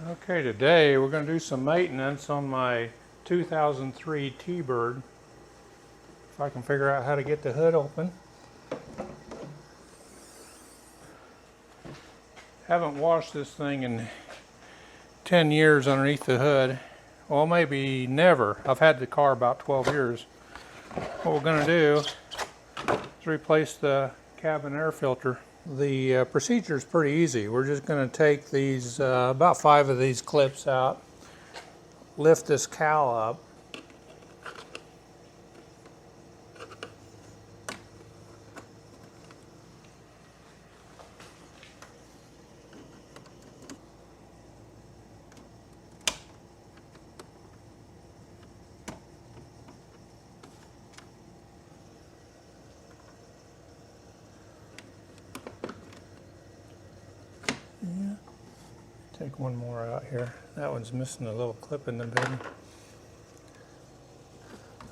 Okay, today we're going to do some maintenance on my 2003 TBird. If I can figure out how to get the hood open. Haven't washed this thing in 10 years underneath the hood. Well, maybe never. I've had the car about 12 years. What we're going to do is replace the cabin air filter. The procedure is pretty easy. We're just going to take these, about 5 of these clips out, lift this cowl up, take one more out here. That one's missing a little clip in the middle.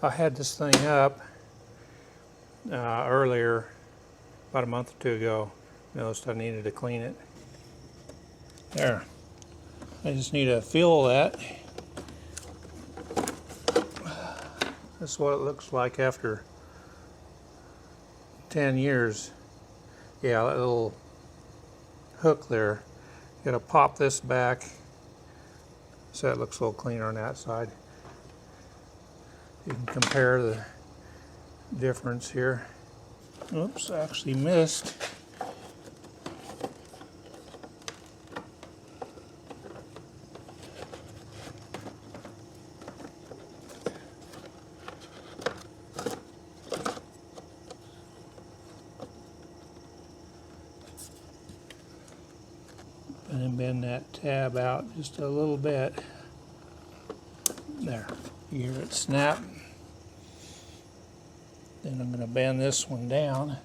I had this thing up earlier, about a month or two ago. Noticed I needed to clean it. There. I just need to feel that. This is what it looks like after 10 years. Yeah, that little hook there. Got to pop this back so it looks a little cleaner on that side. You can compare the difference here. Oops, I actually missed. And then bend that tab out just a little bit. There, you hear it snap. Then I'm going to bend this one down.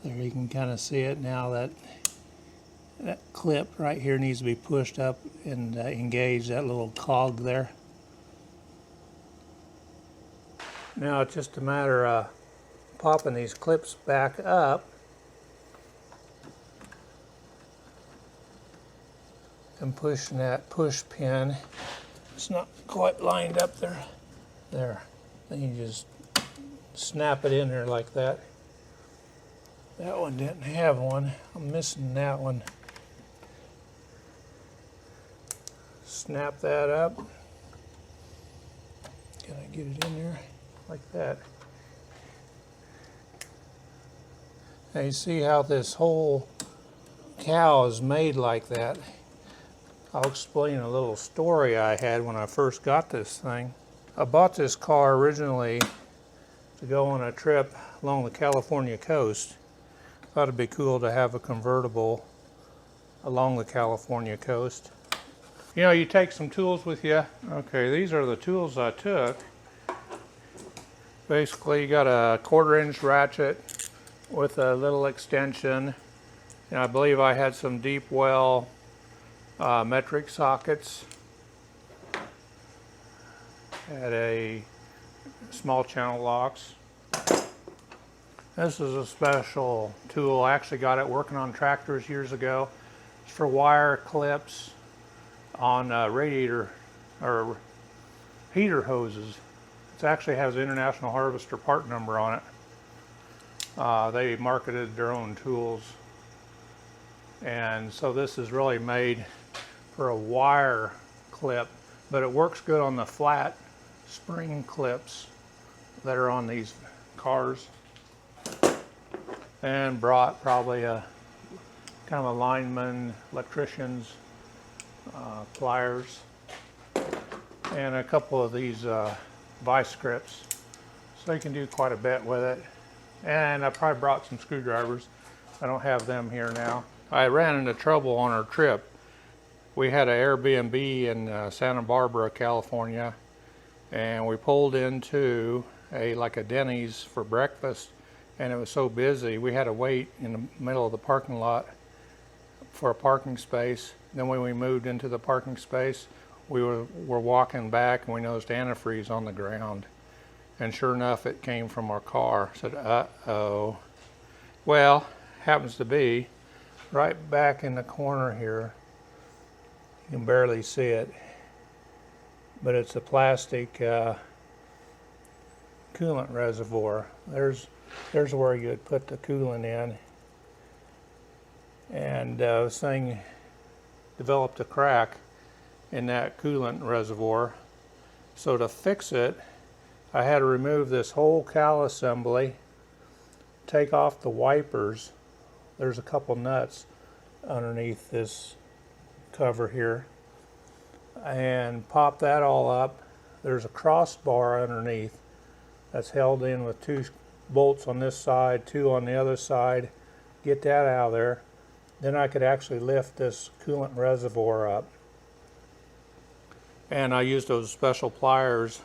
There, you can kind of see it now. That clip right here needs to be pushed up and engage that little cog there. Now it's just a matter of popping these clips back up and pushing that push pin. It's not quite lined up there. There. Then you just snap it in there like that. That one didn't have one. I'm missing that one. Snap that up. Can I get it in there? Like that. Now you see how this whole cowl is made like that. I'll explain a little story I had when I first got this thing. I bought this car originally to go on a trip along the California coast. Thought it'd be cool to have a convertible along the California coast. You know, you take some tools with you. Okay, these are the tools I took. Basically, you got a 1/4-inch ratchet with a little extension. And I believe I had some deep well metric sockets. Had a small channel locks. This is a special tool. I actually got it working on tractors years ago. It's for wire clips on radiator or heater hoses. It actually has an International Harvester part number on it. They marketed their own tools, and so this is really made for a wire clip, but it works good on the flat spring clips that are on these cars. And brought probably a kind of a lineman, electrician's pliers, and a couple of these vice grips, so you can do quite a bit with it. And I probably brought some screwdrivers. I don't have them here now. I ran into trouble on our trip. We had an Airbnb in Santa Barbara, California, and we pulled into like a Denny's for breakfast, and it was so busy we had to wait in the middle of the parking lot for a parking space. Then when we moved into the parking space, we were walking back and we noticed antifreeze on the ground. And sure enough, it came from our car. I said, uh-oh. Well, happens to be right back in the corner here. You can barely see it, but it's a plastic coolant reservoir. There's where you'd put the coolant in. And this thing developed a crack in that coolant reservoir. So to fix it, I had to remove this whole cowl assembly, take off the wipers. There's a couple nuts underneath this cover here, and pop that all up. There's a crossbar underneath that's held in with 2 bolts on this side, 2 on the other side. Get that out of there. Then I could actually lift this coolant reservoir up. And I used those special pliers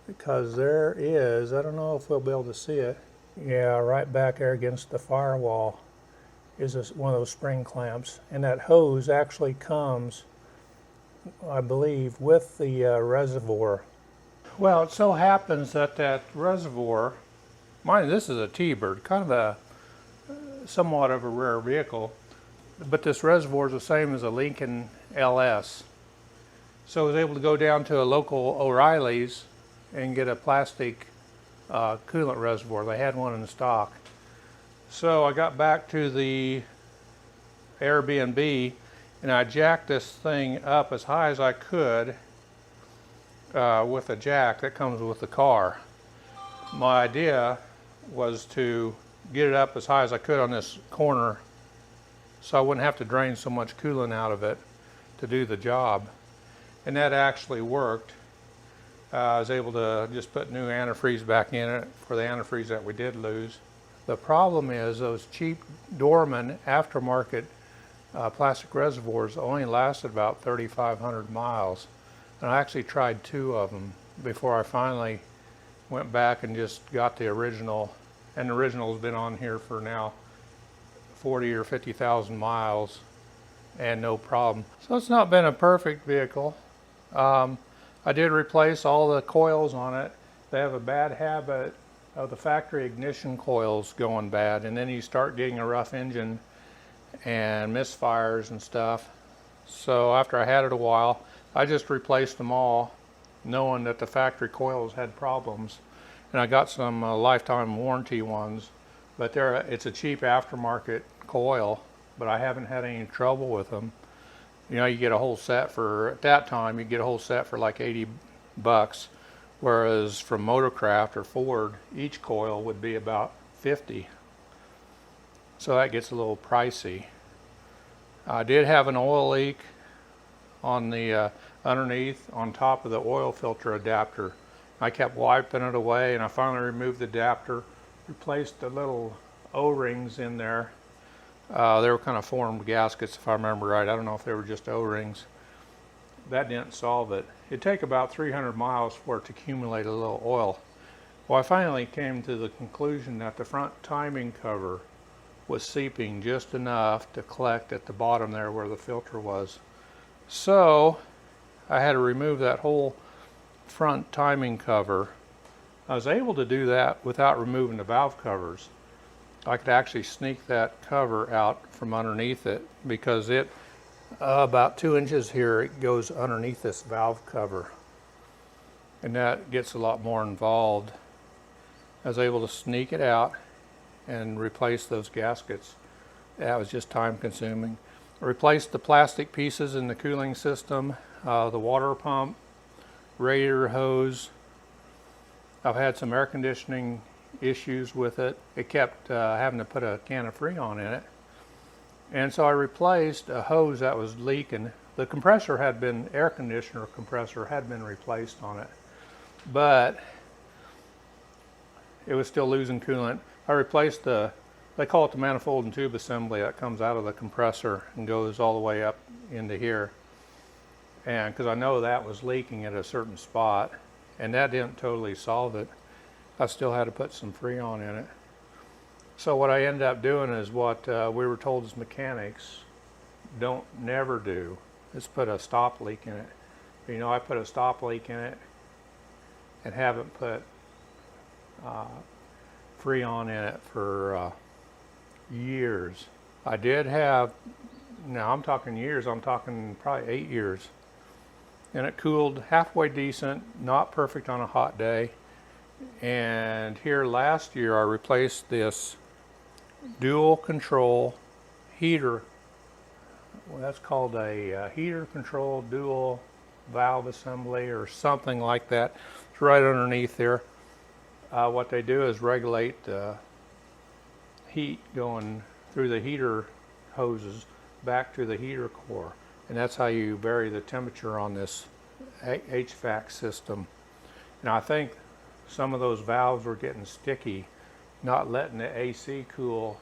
because there is, I don't know if we'll be able to see it. Yeah, right back there against the firewall is one of those spring clamps. And that hose actually comes, I believe, with the reservoir. Well, it so happens that that reservoir, mind this is a TBird, kind of a somewhat of a rare vehicle, but this reservoir is the same as a Lincoln LS. So I was able to go down to a local O'Reilly's and get a plastic coolant reservoir. They had one in stock. So I got back to the Airbnb and I jacked this thing up as high as I could with a jack that comes with the car. My idea was to get it up as high as I could on this corner so I wouldn't have to drain so much coolant out of it to do the job. And that actually worked. I was able to just put new antifreeze back in it for the antifreeze that we did lose. The problem is those cheap Dorman aftermarket plastic reservoirs only lasted about 3,500 miles. And I actually tried 2 of them before I finally went back and just got the original. And the original's been on here for now 40 or 50,000 miles and no problem. So it's not been a perfect vehicle. I did replace all the coils on it. They have a bad habit of the factory ignition coils going bad, and then you start getting a rough engine and misfires and stuff. So after I had it a while, I just replaced them all, knowing that the factory coils had problems. And I got some lifetime warranty ones, but it's a cheap aftermarket coil, but I haven't had any trouble with them. You know, you get a whole set for, at that time, you get a whole set for like 80 bucks, whereas from Motorcraft or Ford, each coil would be about 50. So that gets a little pricey. I did have an oil leak on the underneath, on top of the oil filter adapter. I kept wiping it away, and I finally removed the adapter, replaced the little O-rings in there. They were kind of formed gaskets, if I remember right. I don't know if they were just O-rings. That didn't solve it. It'd take about 300 miles for it to accumulate a little oil. Well, I finally came to the conclusion that the front timing cover was seeping just enough to collect at the bottom there where the filter was. So I had to remove that whole front timing cover. I was able to do that without removing the valve covers. I could actually sneak that cover out from underneath it because it, about 2 inches here, it goes underneath this valve cover. And that gets a lot more involved. I was able to sneak it out and replace those gaskets. That was just time consuming. I replaced the plastic pieces in the cooling system, the water pump, radiator hose. I've had some air conditioning issues with it. It kept having to put a can of Freon in it. And so I replaced a hose that was leaking. The compressor had been, air conditioner compressor had been replaced on it, but it was still losing coolant. I replaced they call it the manifold and tube assembly that comes out of the compressor and goes all the way up into here. And because I know that was leaking at a certain spot, and that didn't totally solve it. I still had to put some Freon in it. So what I ended up doing is what we were told as mechanics don't never do. It's put a stop leak in it. You know, I put a stop leak in it and haven't put Freon in it for years. I did have, now I'm talking years, I'm talking probably 8 years. And it cooled halfway decent, not perfect on a hot day. And here last year I replaced this dual control heater. Well, that's called a heater control dual valve assembly or something like that. It's right underneath there. What they do is regulate the heat going through the heater hoses back to the heater core. And that's how you vary the temperature on this HVAC system. And I think some of those valves were getting sticky, not letting the AC cool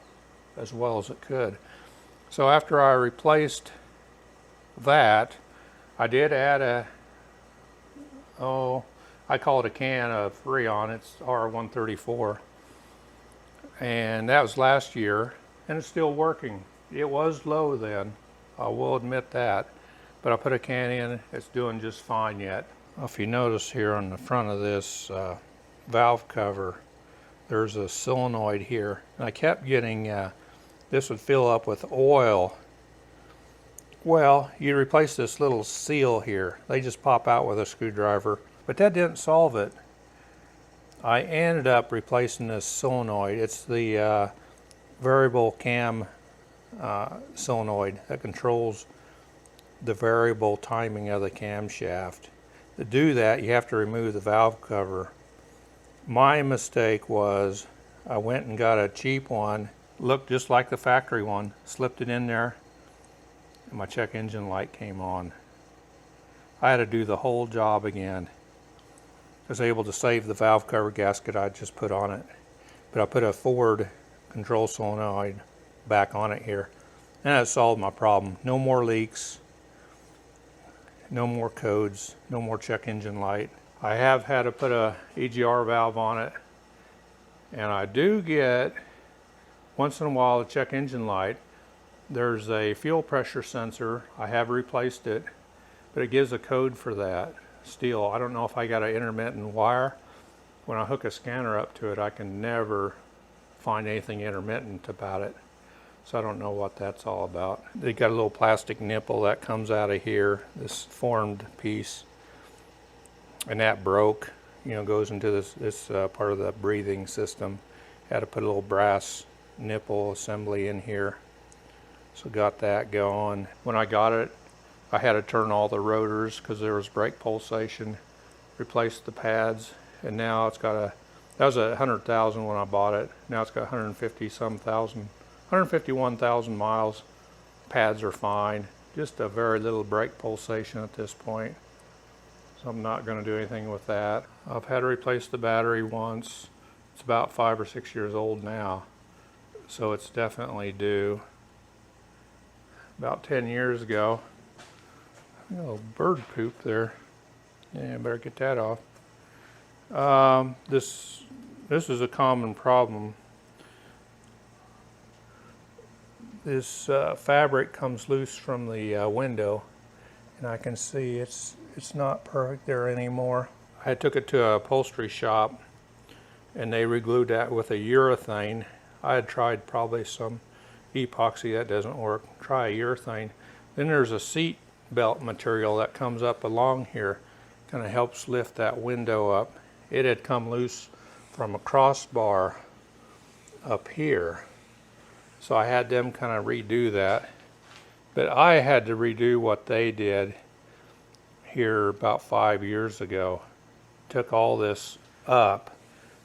as well as it could. So after I replaced that, I did add I call it a can of Freon. It's R134. And that was last year, and it's still working. It was low then, I will admit that. But I put a can in, it's doing just fine yet. If you notice here on the front of this valve cover, there's a solenoid here. And I kept getting, this would fill up with oil. Well, you replace this little seal here. They just pop out with a screwdriver. But that didn't solve it. I ended up replacing this solenoid. It's the variable cam solenoid that controls the variable timing of the camshaft. To do that, you have to remove the valve cover. My mistake was I went and got a cheap one, looked just like the factory one, slipped it in there, and my check engine light came on. I had to do the whole job again. I was able to save the valve cover gasket I just put on it, but I put a Ford control solenoid back on it here, and that solved my problem. No more leaks, no more codes, no more check engine light. I have had to put a EGR valve on it, and I do get once in a while a check engine light. There's a fuel pressure sensor. I have replaced it, but it gives a code for that still. I don't know if I got an intermittent wire. When I hook a scanner up to it, I can never find anything intermittent about it. So I don't know what that's all about. They got a little plastic nipple that comes out of here, this formed piece, and that broke. You know, goes into this part of the breathing system. Had to put a little brass nipple assembly in here. So got that going. When I got it, I had to turn all the rotors because there was brake pulsation, replaced the pads, and now it's got that was 100,000 when I bought it. Now it's got 151,000 miles. Pads are fine. Just a very little brake pulsation at this point. So I'm not going to do anything with that. I've had to replace the battery once. It's about 5 or 6 years old now. So it's definitely due. About 10 years ago. A little bird poop there. Yeah, I better get that off. This is a common problem. This fabric comes loose from the window, and I can see it's not perfect there anymore. I took it to a upholstery shop, and they re-glued that with a urethane. I had tried probably some epoxy, that doesn't work. Try a urethane. Then there's a seat belt material that comes up along here, kind of helps lift that window up. It had come loose from a crossbar up here, so I had them kind of redo that. But I had to redo what they did here about 5 years ago. Took all this up,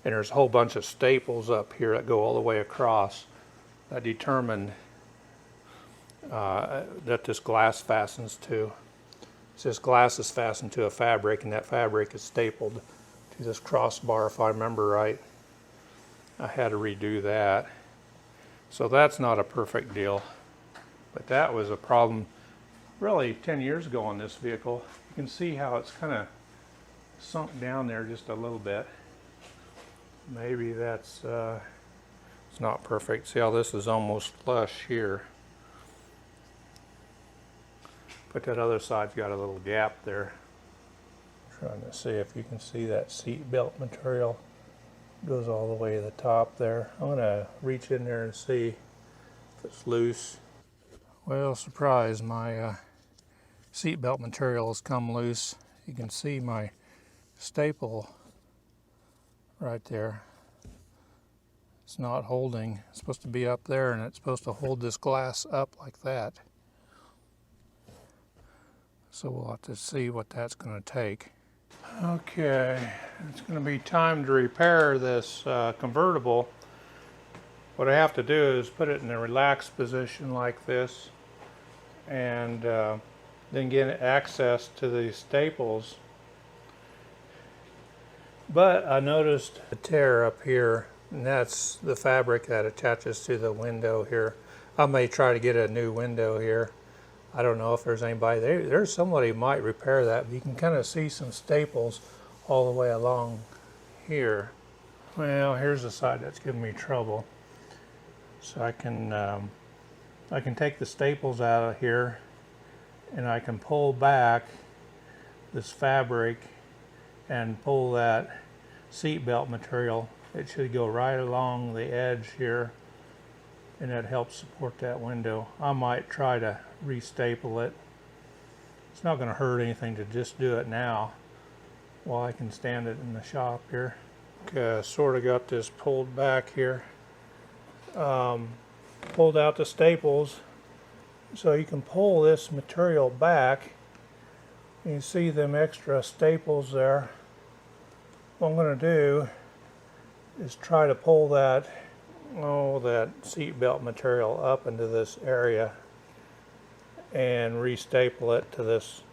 and there's a whole bunch of staples up here that go all the way across that determine that this glass fastens to. So this glass is fastened to a fabric, and that fabric is stapled to this crossbar, if I remember right. I had to redo that. So that's not a perfect deal. But that was a problem really 10 years ago on this vehicle. You can see how it's kind of sunk down there just a little bit. Maybe that's it's not perfect. See how this is almost flush here. But that other side's got a little gap there. Trying to see if you can see that seat belt material goes all the way to the top there. I'm going to reach in there and see if it's loose. Well, surprise, my seat belt material has come loose. You can see my staple right there. It's not holding. It's supposed to be up there, and it's supposed to hold this glass up like that. So we'll have to see what that's going to take. Okay, it's going to be time to repair this convertible. What I have to do is put it in a relaxed position like this, and then get access to these staples. But I noticed a tear up here, and that's the fabric that attaches to the window here. I may try to get a new window here. I don't know if there's anybody there. There's somebody who might repair that, but you can kind of see some staples all the way along here. Well, here's the side that's giving me trouble. So I can take the staples out of here, and I can pull back this fabric and pull that seat belt material. It should go right along the edge here, and that helps support that window. I might try to restaple it. It's not going to hurt anything to just do it now while I can stand it in the shop here. Okay, I sort of got this pulled back here. Pulled out the staples, so you can pull this material back. You see them extra staples there. What I'm going to do is try to pull that seat belt material up into this area and restaple it to this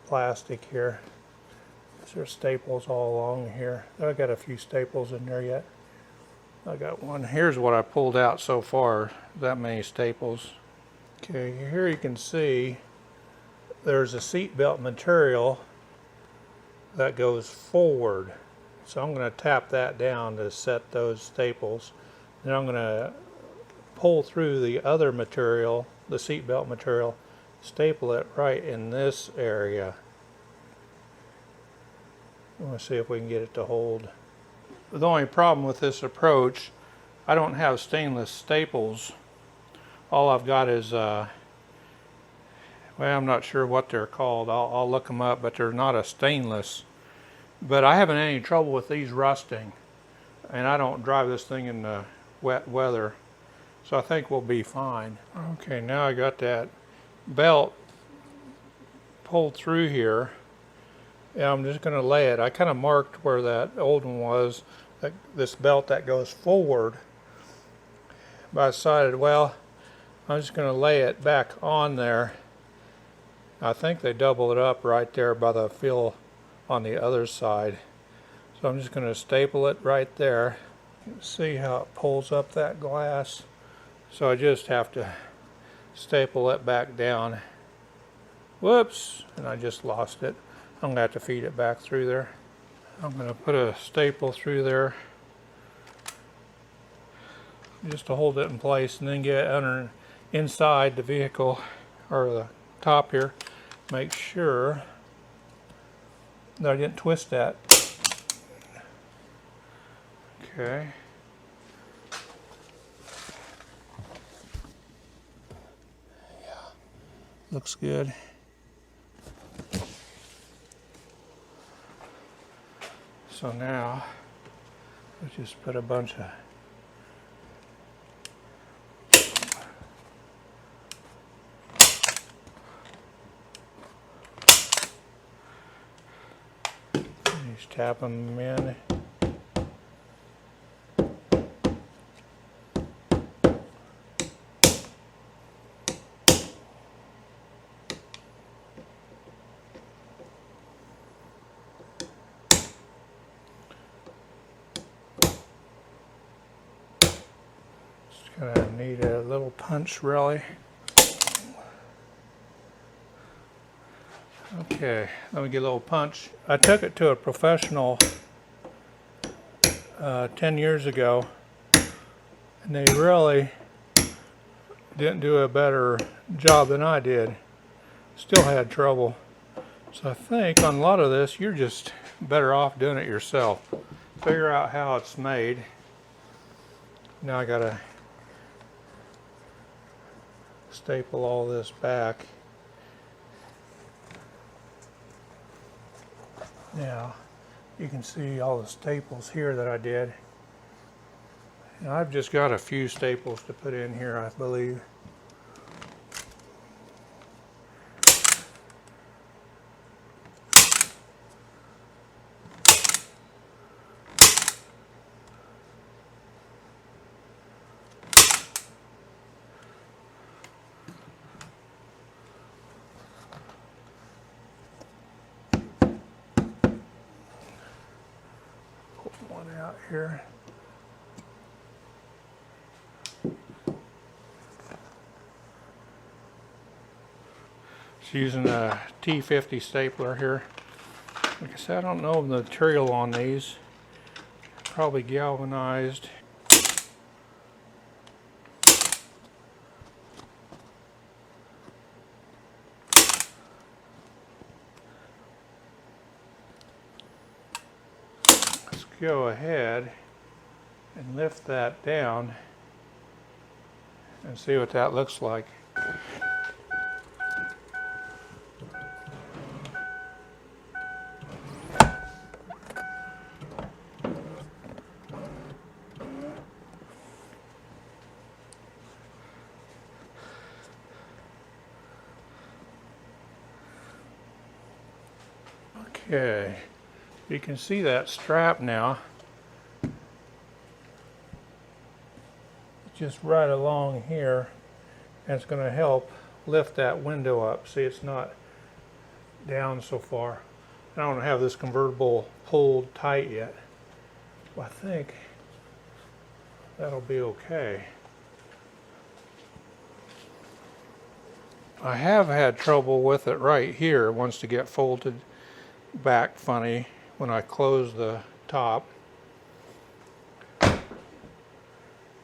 plastic here. There's staples all along here. I got a few staples in there yet. I got one. Here's what I pulled out so far, that many staples. Okay, here you can see there's a seat belt material that goes forward. So I'm going to tap that down to set those staples. Then I'm going to pull through the other material, the seat belt material, staple it right in this area. I want to see if we can get it to hold. The only problem with this approach, I don't have stainless staples. All I've got is, well, I'm not sure what they're called. I'll look them up, but they're not a stainless. But I haven't had any trouble with these rusting, and I don't drive this thing in the wet weather, so I think we'll be fine. Okay, now I got that belt pulled through here. Yeah, I'm just going to lay it. I kind of marked where that old one was, this belt that goes forward. But I decided, well, I'm just going to lay it back on there. I think they double it up right there by the fill on the other side. So I'm just going to staple it right there. See how it pulls up that glass. So I just have to staple it back down. Whoops, and I just lost it. I'm going to have to feed it back through there. I'm going to put a staple through there just to hold it in place, and then get it inside the vehicle, or the top here. Make sure that I didn't twist that. Okay. Yeah, looks good. So now, let's just put a bunch of just tap them in. Gonna need a little punch, really. Okay, let me get a little punch. I took it to a professional 10 years ago, and they really didn't do a better job than I did. still had trouble. So I think on a lot of this, you're just better off doing it yourself. Figure out how it's made. Now I gotta staple all this back. Now you can see all the staples here that I did. And I've just got a few staples to put in here, I believe. Pull one out here. Using a T50 stapler here. Like I said, I don't know the material on these. Probably galvanized. Let's go ahead and lift that down and see what that looks like. Okay, you can see that strap now. It's just right along here, and it's going to help lift that window up. See, it's not down so far. I don't have this convertible pulled tight yet. Well, I think that'll be okay. I have had trouble with it right here. It wants to get folded back funny when I close the top.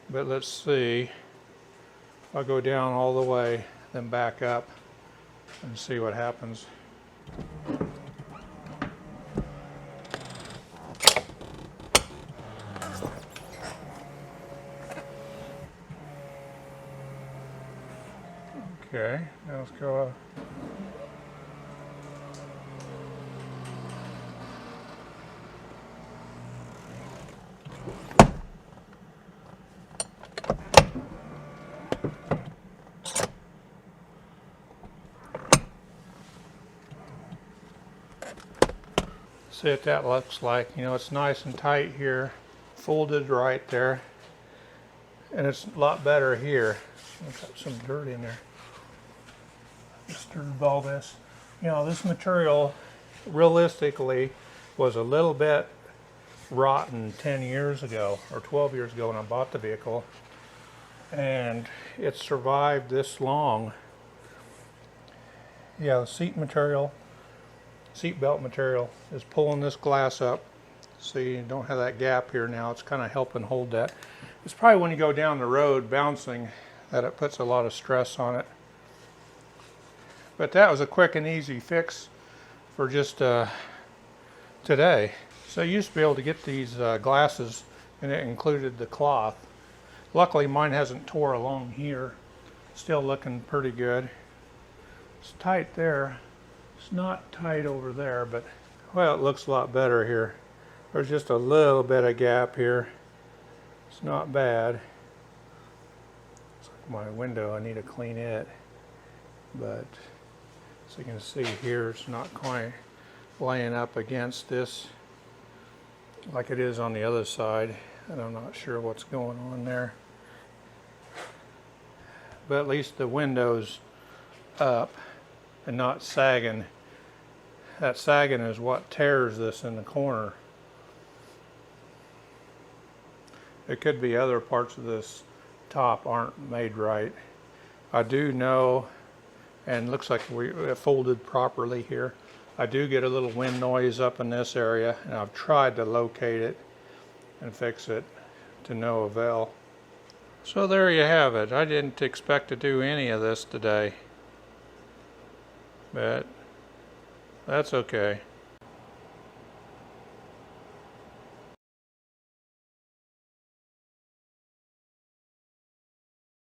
But let's see. I'll go down all the way, then back up and see what happens. Okay, now let's go up. See what that looks like. You know, it's nice and tight here, folded right there, and it's a lot better here. I've got some dirt in there. Disturbed all this. You know, this material realistically was a little bit rotten 10 years ago or 12 years ago when I bought the vehicle, and it survived this long. Yeah, the seat belt material is pulling this glass up. See, you don't have that gap here now. It's kind of helping hold that. It's probably when you go down the road bouncing that it puts a lot of stress on it. But that was a quick and easy fix for just today. So I used to be able to get these glasses, and it included the cloth. Luckily mine hasn't tore along here. Still looking pretty good. It's tight there. It's not tight over there, but well, it looks a lot better here. There's just a little bit of gap here. It's not bad. It's like my window, I need to clean it. But as you can see here, it's not quite laying up against this like it is on the other side, and I'm not sure what's going on there. But at least the window's up and not sagging. That sagging is what tears this in the corner. It could be other parts of this top aren't made right. I do know, and looks like we folded properly here. I do get a little wind noise up in this area, and I've tried to locate it and fix it to no avail. So there you have it. I didn't expect to do any of this today, but that's okay.